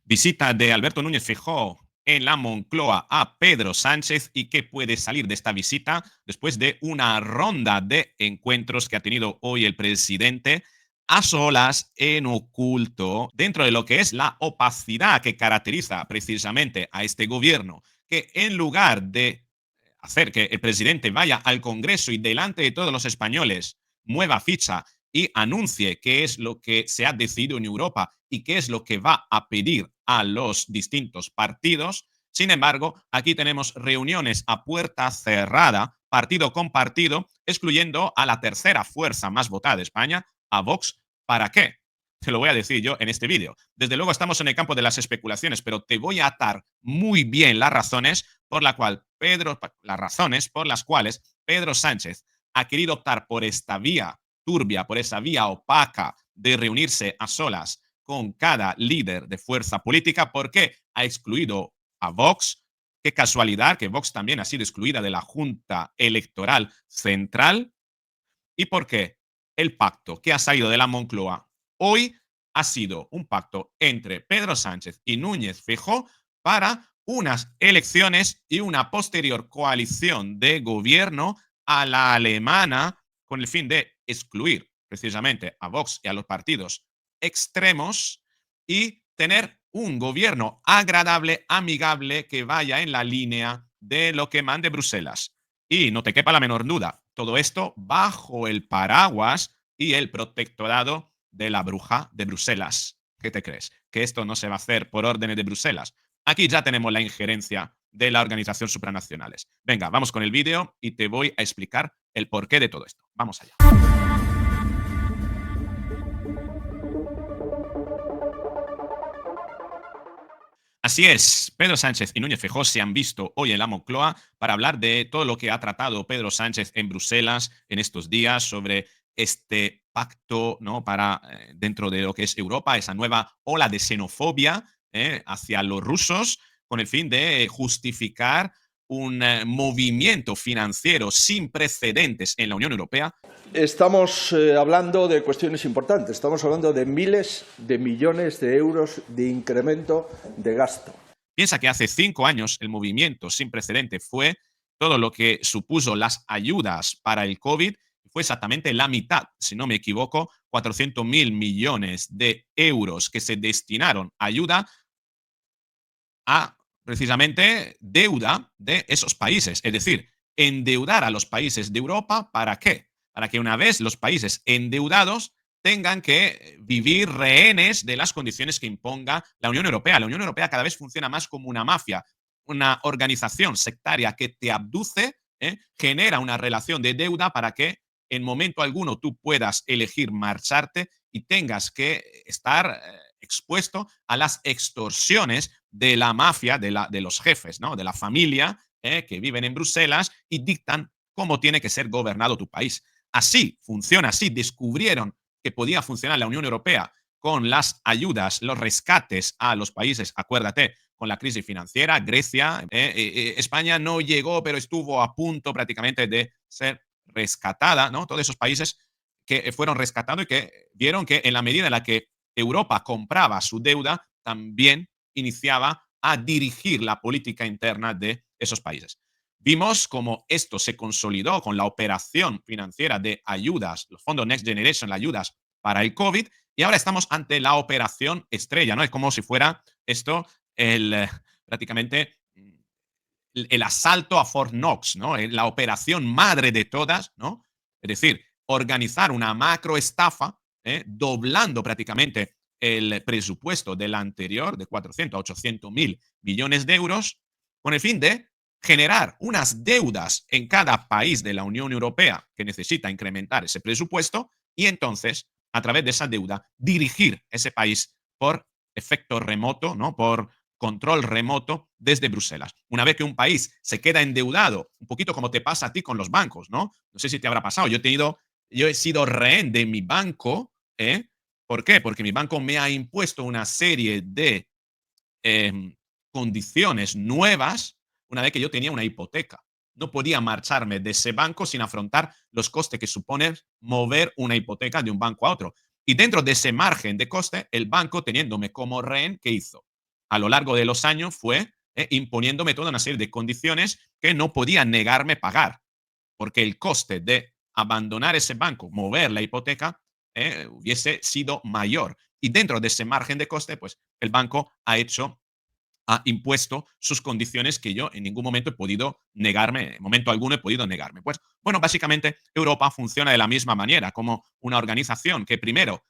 Visita de Alberto Núñez Feijóo en la Moncloa a Pedro Sánchez y qué puede salir de esta visita después de una ronda de encuentros que ha tenido hoy el presidente a solas, en oculto, dentro de lo que es la opacidad que caracteriza precisamente a este gobierno, que en lugar de hacer que el presidente vaya al Congreso y delante de todos los españoles mueva ficha y anuncie qué es lo que se ha decidido en Europa y qué es lo que va a pedir a los distintos partidos. Sin embargo, aquí tenemos reuniones a puerta cerrada, partido con partido, excluyendo a la tercera fuerza más votada de España, a Vox. ¿Para qué? Te lo voy a decir yo en este vídeo. Desde luego estamos en el campo de las especulaciones, pero te voy a atar muy bien las razones por las cuales Pedro Sánchez ha querido optar por esta vía turbia, por esa vía opaca de reunirse a solas con cada líder de fuerza política, porque ha excluido a Vox. Qué casualidad que Vox también ha sido excluida de la Junta Electoral Central. ¿Y por qué? El pacto que ha salido de la Moncloa hoy ha sido un pacto entre Pedro Sánchez y Núñez Feijóo para unas elecciones y una posterior coalición de gobierno a la alemana, con el fin de excluir precisamente a Vox y a los partidos extremos y tener un gobierno agradable, amigable, que vaya en la línea de lo que mande Bruselas. Y no te quepa la menor duda, todo esto bajo el paraguas y el protectorado de la bruja de Bruselas. ¿Qué te crees? ¿Que esto no se va a hacer por órdenes de Bruselas? Aquí ya tenemos la injerencia de la Organización Supranacionales. Venga, vamos con el vídeo y te voy a explicar el porqué de todo esto. Vamos allá. Así es, Pedro Sánchez y Núñez Feijóo se han visto hoy en la Moncloa para hablar de todo lo que ha tratado Pedro Sánchez en Bruselas en estos días sobre este pacto, ¿no? Para dentro de lo que es Europa, esa nueva ola de xenofobia hacia los rusos, con el fin de justificar un movimiento financiero sin precedentes en la Unión Europea. Estamos hablando de cuestiones importantes. Estamos hablando de miles de millones de euros de incremento de gasto. Piensa que hace 5 años el movimiento sin precedente fue todo lo que supuso las ayudas para el COVID, fue exactamente la mitad, si no me equivoco, 400.000 millones de euros que se destinaron a ayuda a precisamente deuda de esos países. Es decir, endeudar a los países de Europa, ¿para qué? Para que una vez los países endeudados tengan que vivir rehenes de las condiciones que imponga la Unión Europea. La Unión Europea cada vez funciona más como una mafia, una organización sectaria que te abduce, genera una relación de deuda para que en momento alguno tú puedas elegir marcharte y tengas que estar expuesto a las extorsiones de la mafia, de los jefes, ¿no? De la familia que viven en Bruselas y dictan cómo tiene que ser gobernado tu país. Así funciona, así descubrieron que podía funcionar la Unión Europea con las ayudas, los rescates a los países, acuérdate, con la crisis financiera, Grecia, España no llegó, pero estuvo a punto prácticamente de ser rescatada, ¿no? Todos esos países que fueron rescatados y que vieron que en la medida en la que Europa compraba su deuda, también iniciaba a dirigir la política interna de esos países. Vimos cómo esto se consolidó con la operación financiera de ayudas, los fondos Next Generation, las ayudas para el COVID, y ahora estamos ante la operación estrella, ¿no? Es como si fuera esto prácticamente el asalto a Fort Knox, ¿no? La operación madre de todas, ¿no? Es decir, organizar una macroestafa, doblando prácticamente el presupuesto del anterior de 400 a 800 mil millones de euros, con el fin de generar unas deudas en cada país de la Unión Europea que necesita incrementar ese presupuesto y entonces, a través de esa deuda, dirigir ese país por efecto remoto, ¿no? Por control remoto desde Bruselas. Una vez que un país se queda endeudado, un poquito como te pasa a ti con los bancos, ¿no? No sé si te habrá pasado. Yo he sido rehén de mi banco, ¿eh? ¿Por qué? Porque mi banco me ha impuesto una serie de eh, condiciones nuevas una vez que yo tenía una hipoteca. No podía marcharme de ese banco sin afrontar los costes que supone mover una hipoteca de un banco a otro. Y dentro de ese margen de coste, el banco, teniéndome como rehén, ¿qué hizo? a lo largo de los años fue imponiéndome toda una serie de condiciones que no podía negarme pagar, porque el coste de abandonar ese banco, mover la hipoteca, hubiese sido mayor. Y dentro de ese margen de coste, pues el banco ha impuesto sus condiciones que yo en ningún momento he podido negarme, en momento alguno he podido negarme. Pues bueno, básicamente Europa funciona de la misma manera, como una organización que primero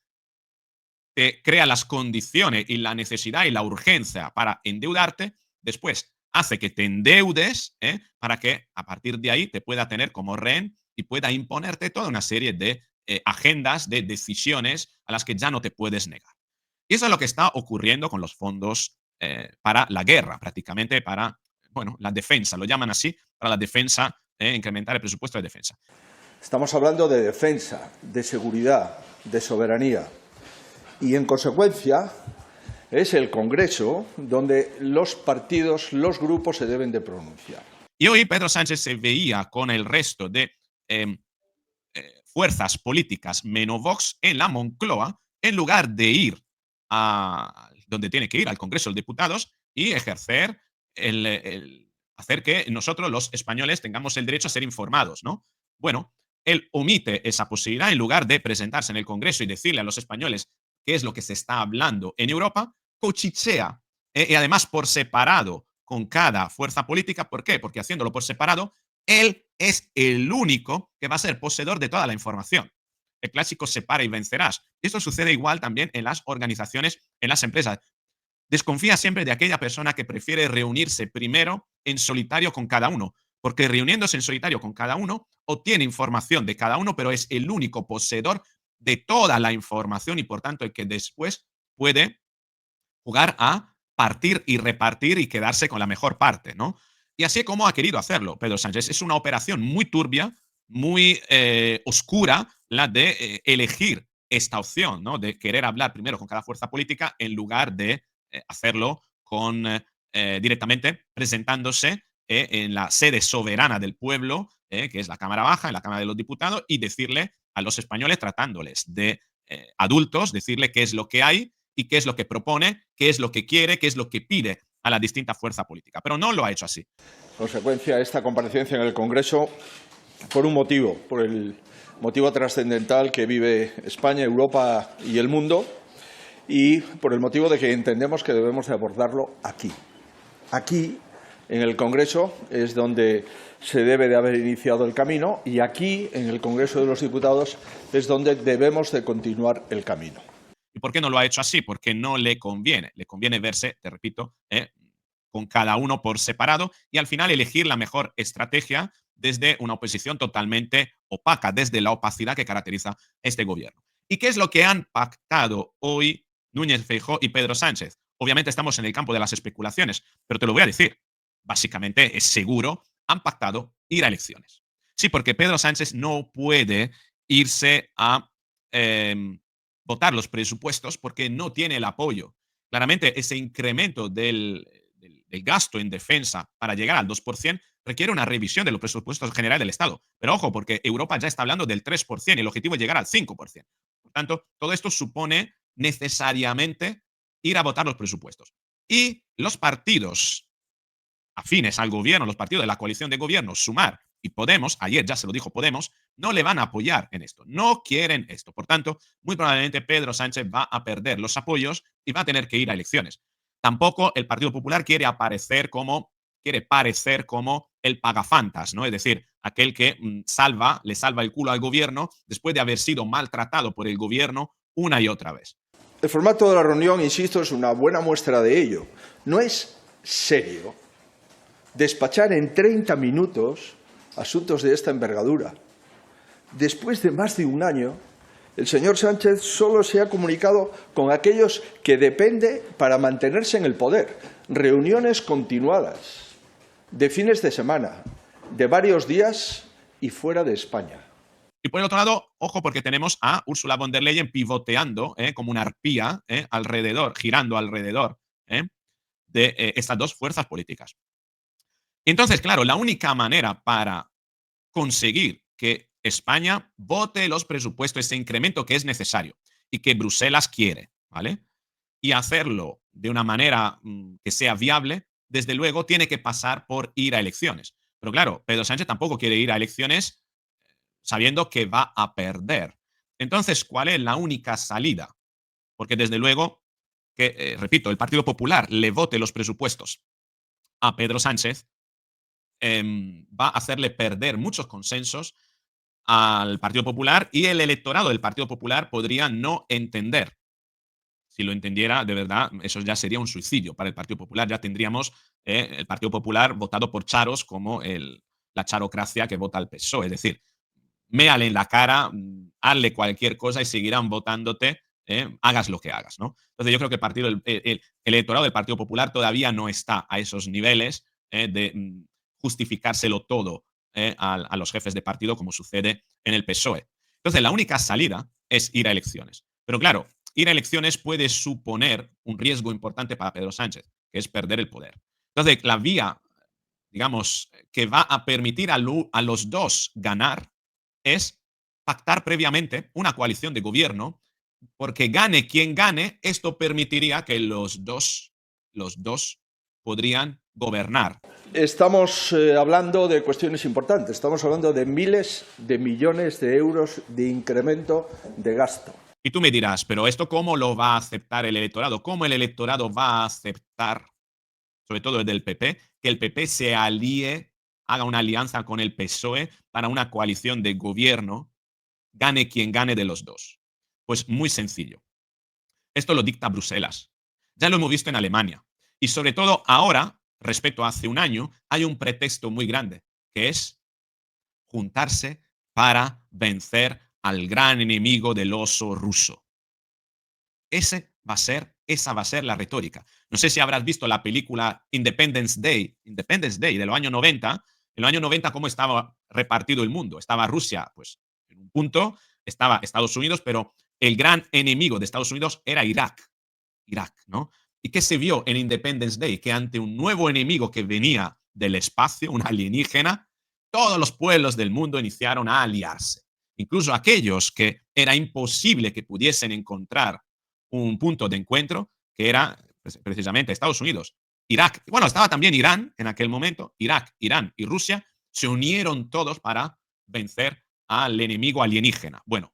te crea las condiciones y la necesidad y la urgencia para endeudarte, después hace que te endeudes para que a partir de ahí te pueda tener como rehén y pueda imponerte toda una serie de agendas, de decisiones a las que ya no te puedes negar. Y eso es lo que está ocurriendo con los fondos para la guerra, prácticamente para, bueno, la defensa, lo llaman así, para la defensa, incrementar el presupuesto de defensa. Estamos hablando de defensa, de seguridad, de soberanía. Y, en consecuencia, es el Congreso donde los partidos, los grupos se deben de pronunciar. Y hoy Pedro Sánchez se veía con el resto de fuerzas políticas menos Vox en la Moncloa, en lugar de ir a donde tiene que ir, al Congreso de Diputados, y ejercer hacer que nosotros los españoles tengamos el derecho a ser informados, ¿no? Bueno, él omite esa posibilidad en lugar de presentarse en el Congreso y decirle a los españoles qué es lo que se está hablando en Europa, cochichea, y además por separado con cada fuerza política. ¿Por qué? Porque haciéndolo por separado, él es el único que va a ser poseedor de toda la información. El clásico separa y vencerás. Esto sucede igual también en las organizaciones, en las empresas. Desconfía siempre de aquella persona que prefiere reunirse primero en solitario con cada uno, porque reuniéndose en solitario con cada uno, obtiene información de cada uno, pero es el único poseedor de toda la información y por tanto el que después puede jugar a partir y repartir y quedarse con la mejor parte, ¿no? Y así es como ha querido hacerlo Pedro Sánchez. Es una operación muy turbia, muy oscura, la de elegir esta opción, ¿no? De querer hablar primero con cada fuerza política en lugar de hacerlo con directamente presentándose en la sede soberana del pueblo, que es la Cámara Baja, en la Cámara de los Diputados, y decirle a los españoles, tratándoles de adultos, decirle qué es lo que hay y qué es lo que propone, qué es lo que quiere, qué es lo que pide a la distinta fuerza política. Pero no lo ha hecho así. Consecuencia de esta comparecencia en el Congreso por un motivo, por el motivo trascendental que vive España, Europa y el mundo, y por el motivo de que entendemos que debemos de abordarlo aquí. Aquí, en el Congreso, es donde se debe de haber iniciado el camino, y aquí, en el Congreso de los Diputados, es donde debemos de continuar el camino. ¿Y por qué no lo ha hecho así? Porque no le conviene. Le conviene verse, te repito, con cada uno por separado y al final elegir la mejor estrategia desde una oposición totalmente opaca, desde la opacidad que caracteriza este gobierno. ¿Y qué es lo que han pactado hoy Núñez Feijóo y Pedro Sánchez? Obviamente estamos en el campo de las especulaciones, pero te lo voy a decir. Básicamente es seguro, han pactado ir a elecciones. Sí, porque Pedro Sánchez no puede irse a votar los presupuestos porque no tiene el apoyo. Claramente ese incremento del gasto en defensa para llegar al 2% requiere una revisión de los presupuestos generales del Estado. Pero ojo, porque Europa ya está hablando del 3% y el objetivo es llegar al 5%. Por tanto, todo esto supone necesariamente ir a votar los presupuestos. Y los partidos afines al gobierno, los partidos de la coalición de gobierno, Sumar y Podemos, ayer ya se lo dijo Podemos, no le van a apoyar en esto, no quieren esto. Por tanto, muy probablemente Pedro Sánchez va a perder los apoyos y va a tener que ir a elecciones. Tampoco el Partido Popular quiere parecer como el pagafantas, ¿no? Es decir, aquel que le salva el culo al gobierno después de haber sido maltratado por el gobierno una y otra vez. El formato de la reunión, insisto, es una buena muestra de ello. No es serio despachar en 30 minutos asuntos de esta envergadura. Después de más de un año, el señor Sánchez solo se ha comunicado con aquellos que depende para mantenerse en el poder. Reuniones continuadas, de fines de semana, de varios días y fuera de España. Y por el otro lado, ojo, porque tenemos a Ursula von der Leyen pivoteando como una arpía girando alrededor de estas dos fuerzas políticas. Entonces, claro, la única manera para conseguir que España vote los presupuestos, ese incremento que es necesario y que Bruselas quiere, ¿vale? y hacerlo de una manera que sea viable, desde luego tiene que pasar por ir a elecciones. Pero claro, Pedro Sánchez tampoco quiere ir a elecciones sabiendo que va a perder. Entonces, ¿cuál es la única salida? Porque desde luego que, repito, el Partido Popular le vote los presupuestos a Pedro Sánchez, va a hacerle perder muchos consensos al Partido Popular y el electorado del Partido Popular podría no entender. Si lo entendiera, de verdad, eso ya sería un suicidio para el Partido Popular. Ya tendríamos el Partido Popular votado por charos como la charocracia que vota al PSOE. Es decir, méale en la cara, hazle cualquier cosa y seguirán votándote, hagas lo que hagas, ¿no? Entonces yo creo que el electorado del Partido Popular todavía no está a esos niveles de justificárselo todo a los jefes de partido como sucede en el PSOE. Entonces la única salida es ir a elecciones. Pero claro, ir a elecciones puede suponer un riesgo importante para Pedro Sánchez, que es perder el poder. Entonces la vía, digamos, que va a permitir a los dos ganar es pactar previamente una coalición de gobierno, porque gane quien gane, esto permitiría que los dos podrían gobernar. Estamos hablando de cuestiones importantes. Estamos hablando de miles de millones de euros de incremento de gasto. Y tú me dirás, pero ¿esto cómo lo va a aceptar el electorado? ¿Cómo el electorado va a aceptar, sobre todo el del PP, que el PP se alíe, haga una alianza con el PSOE para una coalición de gobierno, gane quien gane de los dos? Pues muy sencillo. Esto lo dicta Bruselas. Ya lo hemos visto en Alemania. Y sobre todo ahora, respecto a hace un año, hay un pretexto muy grande, que es juntarse para vencer al gran enemigo del oso ruso. Esa va a ser la retórica. No sé si habrás visto la película Independence Day de los años 90. En los años 90, ¿cómo estaba repartido el mundo? Estaba Rusia, pues, en un punto, estaba Estados Unidos, pero el gran enemigo de Estados Unidos era Irak. Irak, ¿no? ¿Y qué se vio en Independence Day? Que ante un nuevo enemigo que venía del espacio, un alienígena, todos los pueblos del mundo iniciaron a aliarse. Incluso aquellos que era imposible que pudiesen encontrar un punto de encuentro, que era precisamente Estados Unidos, Irak. Bueno, estaba también Irán en aquel momento. Irak, Irán y Rusia se unieron todos para vencer al enemigo alienígena. Bueno,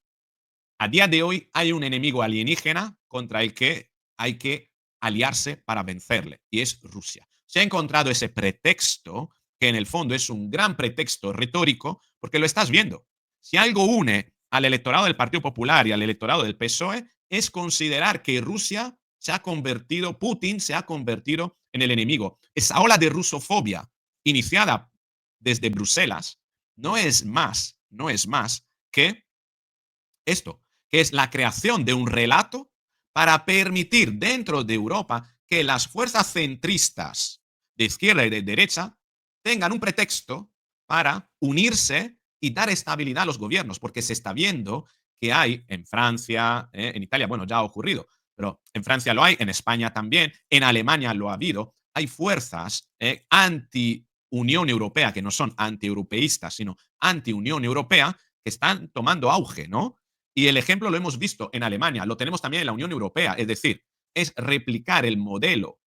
a día de hoy hay un enemigo alienígena contra el que hay que aliarse para vencerle, y es Rusia. Se ha encontrado ese pretexto, que en el fondo es un gran pretexto retórico, porque lo estás viendo. Si algo une al electorado del Partido Popular y al electorado del PSOE, es considerar que Rusia se ha convertido, Putin se ha convertido en el enemigo. Esa ola de rusofobia iniciada desde Bruselas no es más que esto, que es la creación de un relato para permitir dentro de Europa que las fuerzas centristas de izquierda y de derecha tengan un pretexto para unirse y dar estabilidad a los gobiernos, porque se está viendo que hay en Francia, en Italia, bueno, ya ha ocurrido, pero en Francia lo hay, en España también, en Alemania lo ha habido, hay fuerzas anti-Unión Europea, que no son anti-europeístas, sino anti-Unión Europea, que están tomando auge, ¿no? Y el ejemplo lo hemos visto en Alemania, lo tenemos también en la Unión Europea, es decir, es replicar el modelo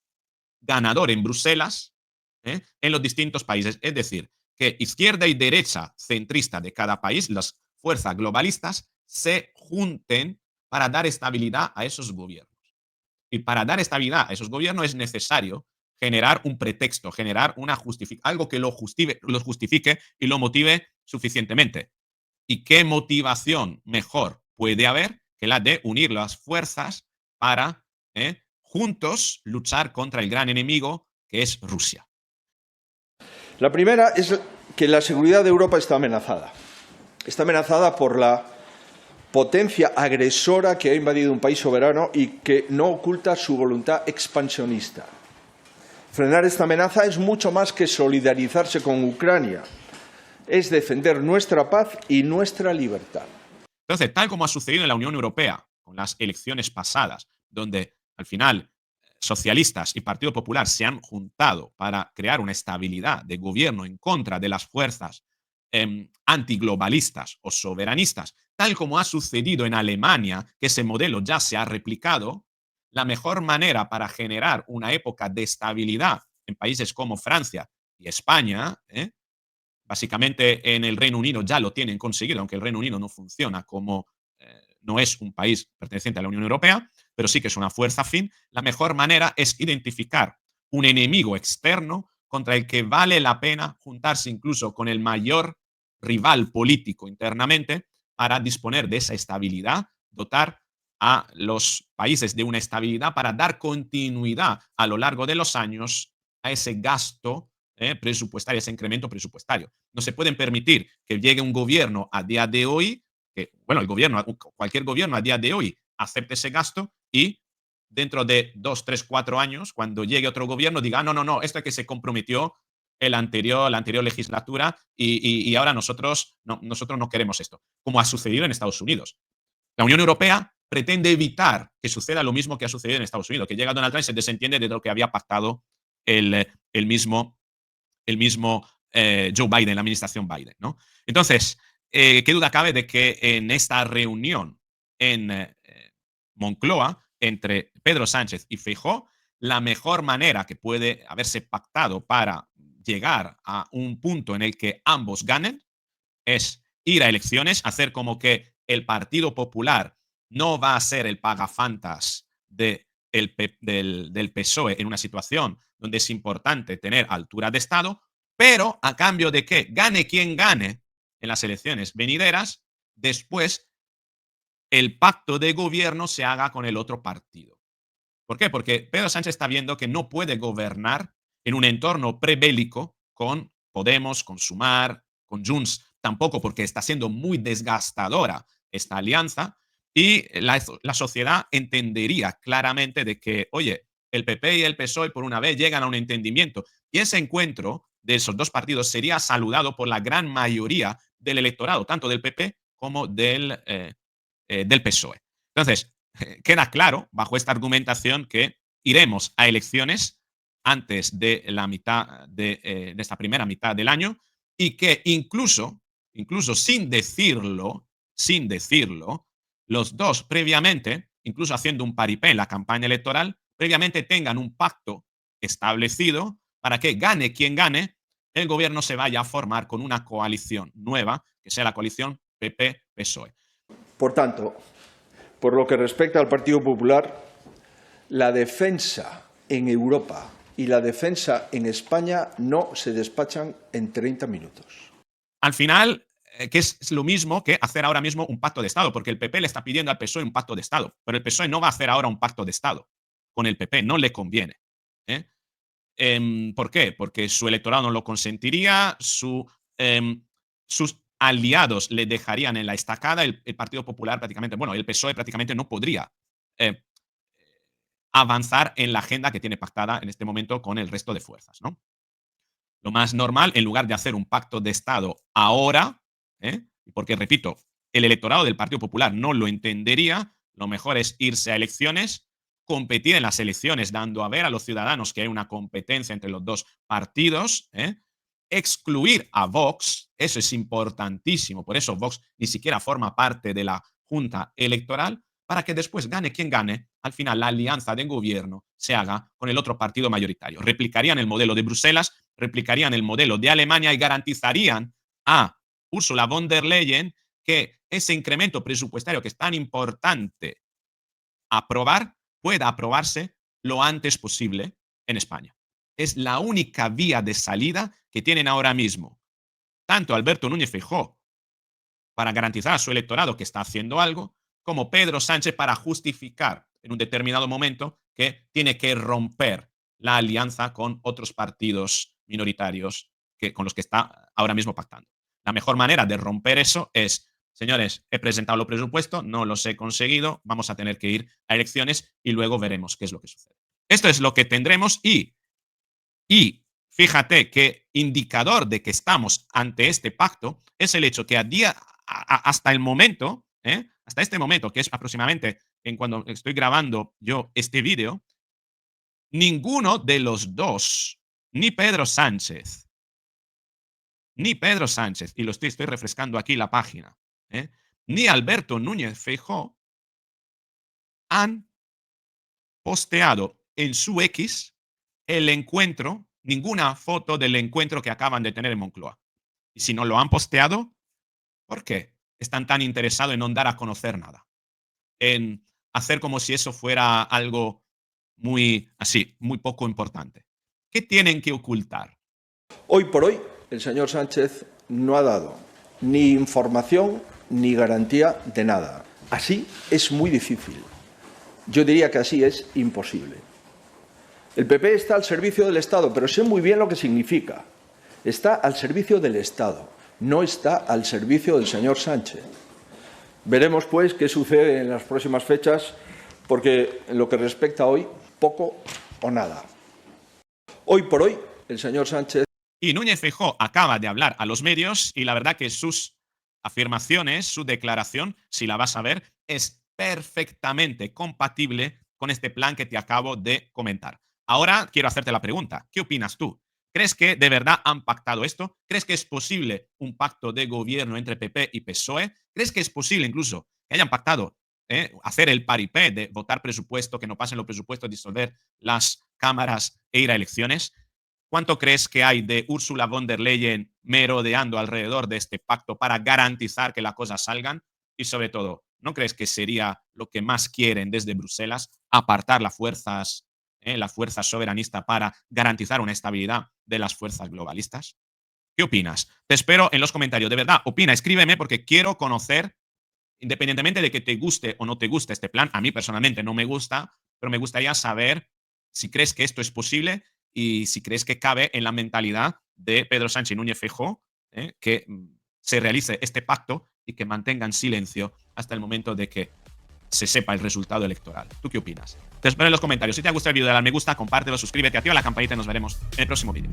ganador en Bruselas en los distintos países. Es decir, que izquierda y derecha centrista de cada país, las fuerzas globalistas, se junten para dar estabilidad a esos gobiernos. Y para dar estabilidad a esos gobiernos es necesario generar un pretexto, generar algo que lo justifique y lo motive suficientemente. ¿Y qué motivación mejor puede haber que la de unir las fuerzas para juntos luchar contra el gran enemigo que es Rusia? La primera es que la seguridad de Europa está amenazada. Está amenazada por la potencia agresora que ha invadido un país soberano y que no oculta su voluntad expansionista. Frenar esta amenaza es mucho más que solidarizarse con Ucrania. Es defender nuestra paz y nuestra libertad. Entonces, tal como ha sucedido en la Unión Europea con las elecciones pasadas, donde al final socialistas y Partido Popular se han juntado para crear una estabilidad de gobierno en contra de las fuerzas antiglobalistas o soberanistas, tal como ha sucedido en Alemania, que ese modelo ya se ha replicado, la mejor manera para generar una época de estabilidad en países como Francia y España, básicamente en el Reino Unido ya lo tienen conseguido, aunque el Reino Unido no funciona como, no es un país perteneciente a la Unión Europea, pero sí que es una fuerza afín, la mejor manera es identificar un enemigo externo contra el que vale la pena juntarse incluso con el mayor rival político internamente para disponer de esa estabilidad, dotar a los países de una estabilidad para dar continuidad a lo largo de los años a ese gasto presupuestario, ese incremento presupuestario. No se pueden permitir que llegue un gobierno a día de hoy, que, bueno, el gobierno, cualquier gobierno a día de hoy acepte ese gasto y dentro de 2, 3, 4 años, cuando llegue otro gobierno, diga, "Ah, no, no, no, esto es que se comprometió la anterior legislatura y ahora nosotros no queremos esto", como ha sucedido en Estados Unidos. La Unión Europea pretende evitar que suceda lo mismo que ha sucedido en Estados Unidos, que llega Donald Trump y se desentiende de lo que había pactado el mismo Joe Biden, la administración Biden, ¿no? Entonces, qué duda cabe de que en esta reunión en Moncloa entre Pedro Sánchez y Feijóo, la mejor manera que puede haberse pactado para llegar a un punto en el que ambos ganen es ir a elecciones, hacer como que el Partido Popular no va a ser el pagafantas del PSOE en una situación donde es importante tener altura de Estado, pero a cambio de que gane quien gane en las elecciones venideras, después el pacto de gobierno se haga con el otro partido. ¿Por qué? Porque Pedro Sánchez está viendo que no puede gobernar en un entorno prebélico con Podemos, con Sumar, con Junts, tampoco porque está siendo muy desgastadora esta alianza y la sociedad entendería claramente de que, oye, el PP y el PSOE por una vez llegan a un entendimiento y ese encuentro de esos dos partidos sería saludado por la gran mayoría del electorado, tanto del PP como del PSOE. Entonces, queda claro, bajo esta argumentación, que iremos a elecciones antes de la mitad de esta primera mitad del año y que incluso sin decirlo, los dos previamente, incluso haciendo un paripé en la campaña electoral, previamente tengan un pacto establecido para que gane quien gane, el gobierno se vaya a formar con una coalición nueva, que sea la coalición PP-PSOE. Por tanto, por lo que respecta al Partido Popular, la defensa en Europa y la defensa en España no se despachan en 30 minutos. Al final, que es lo mismo que hacer ahora mismo un pacto de Estado, porque el PP le está pidiendo al PSOE un pacto de Estado, pero el PSOE no va a hacer ahora un pacto de Estado con el PP, no le conviene. ¿eh? ¿Por qué? Porque su electorado no lo consentiría, sus aliados le dejarían en la estacada, el Partido Popular prácticamente, bueno, el PSOE prácticamente no podría eh, avanzar en la agenda que tiene pactada en este momento con el resto de fuerzas, ¿no? Lo más normal, en lugar de hacer un pacto de Estado ahora, porque repito, el electorado del Partido Popular no lo entendería, lo mejor es irse a elecciones, competir en las elecciones, dando a ver a los ciudadanos que hay una competencia entre los dos partidos, excluir a Vox, eso es importantísimo, por eso Vox ni siquiera forma parte de la Junta Electoral, para que después gane quien gane, al final la alianza de gobierno se haga con el otro partido mayoritario. Replicarían el modelo de Bruselas, replicarían el modelo de Alemania y garantizarían a Ursula von der Leyen que ese incremento presupuestario que es tan importante aprobar pueda aprobarse lo antes posible en España. Es la única vía de salida que tienen ahora mismo tanto Alberto Núñez Feijóo para garantizar a su electorado que está haciendo algo, como Pedro Sánchez para justificar en un determinado momento que tiene que romper la alianza con otros partidos minoritarios con los que está ahora mismo pactando. La mejor manera de romper eso es, señores, he presentado los presupuestos, no los he conseguido, vamos a tener que ir a elecciones y luego veremos qué es lo que sucede. Esto es lo que tendremos y fíjate que indicador de que estamos ante este pacto es el hecho que hasta el momento, hasta este momento, que es aproximadamente en cuando estoy grabando yo este vídeo, ninguno de los dos, ni Pedro Sánchez, y estoy refrescando aquí la página, ni Alberto Núñez Feijóo han posteado en su X el encuentro, ninguna foto del encuentro que acaban de tener en Moncloa. Y si no lo han posteado, ¿por qué están tan interesados en no dar a conocer nada? En hacer como si eso fuera algo muy así, muy poco importante. ¿Qué tienen que ocultar? Hoy por hoy, el señor Sánchez no ha dado ni información ni garantía de nada. Así es muy difícil. Yo diría que así es imposible. El PP está al servicio del Estado, pero sé muy bien lo que significa. Está al servicio del Estado, no está al servicio del señor Sánchez. Veremos, pues, qué sucede en las próximas fechas, porque en lo que respecta a hoy, poco o nada. Hoy por hoy, el señor Sánchez... Y Núñez Feijóo acaba de hablar a los medios y la verdad que sus afirmaciones, su declaración, si la vas a ver, es perfectamente compatible con este plan que te acabo de comentar. Ahora quiero hacerte la pregunta. ¿Qué opinas tú? ¿Crees que de verdad han pactado esto? ¿Crees que es posible un pacto de gobierno entre PP y PSOE? ¿Crees que es posible incluso que hayan pactado hacer el paripé de votar presupuesto, que no pasen los presupuestos, disolver las cámaras e ir a elecciones? ¿Cuánto crees que hay de Ursula von der Leyen merodeando alrededor de este pacto para garantizar que las cosas salgan? Y sobre todo, ¿no crees que sería lo que más quieren desde Bruselas, apartar la fuerza soberanista para garantizar una estabilidad de las fuerzas globalistas? ¿Qué opinas? Te espero en los comentarios. De verdad, opina, escríbeme porque quiero conocer, independientemente de que te guste o no te guste este plan, a mí personalmente no me gusta, pero me gustaría saber si crees que esto es posible y si crees que cabe en la mentalidad de Pedro Sánchez y Núñez Feijóo que se realice este pacto y que mantengan silencio hasta el momento de que se sepa el resultado electoral. ¿Tú qué opinas? Te espero en los comentarios. Si te ha gustado el vídeo, dale al me gusta, compártelo, suscríbete, activa la campanita y nos veremos en el próximo vídeo.